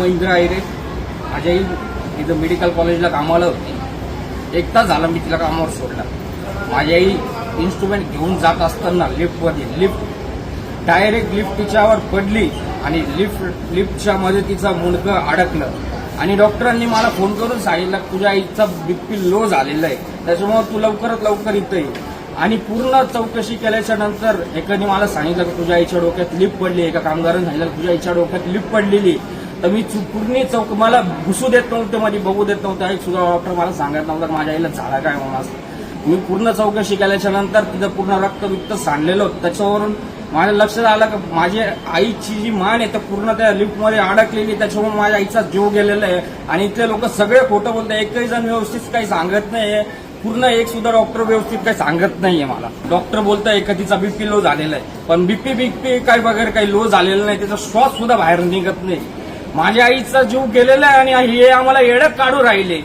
महिंद्रा आयरे. माझी आई इथं मेडिकल कॉलेजला कामाला होती. 1 तास झाला मी तिला कामावर सोडला. माझी आई इन्स्ट्रुमेंट घेऊन जात असताना लिफ्ट डायरेक्ट लिफ्ट तिच्यावर पडली आणि लिफ्टच्या मध्ये तिचं मुंडकं अडकलं आणि डॉक्टरांनी मला फोन करून सांगितलं तुझ्या आईचा बीपी लो झालेला आहे, त्याच्यामुळे तू लवकरात लवकर इथं ये. आणि पूर्ण चौकशी केल्याच्या नंतर एकाने मला सांगितलं की तुझ्या आईच्या डोक्यात लिफ्ट पडली. एका कामगाराने सांगितलं तुझ्या आईच्या डोक्यात लिफ्ट पडलेली. तर मी पूर्ण मला घुसू देत नव्हते, मध्ये बघू देत नव्हतं. एक सुद्धा डॉक्टर मला सांगत नव्हता माझ्या आईला झाला काय म्हणून असं. मी पूर्ण चौकशी केल्याच्या नंतर तिथं पूर्ण रक्त सांडलेलं होतं. त्याच्यावरून माझ्या लक्षात आलं की माझ्या आईची जी मान आहे तर पूर्ण त्या लिफ्टमध्ये अडकलेली, त्याच्यामुळे माझ्या आईचा जीव गेलेला आहे. आणि इथले लोक सगळे खोटं बोलतात. एकही जण व्यवस्थित काही सांगत नाही. पूर्ण एक सुद्धा डॉक्टर व्यवस्थित काही सांगत नाहीये मला. डॉक्टर बोलताय का तिचा बीपी लो झालेला आहे, पण बीपी काय वगैरे काही लो झालेलं नाही. त्याचा श्वास सुद्धा बाहेर निघत नाही. माझ्या आईचा जीव गेलेला आहे आणि हे आम्हाला येडं काढू राहिले.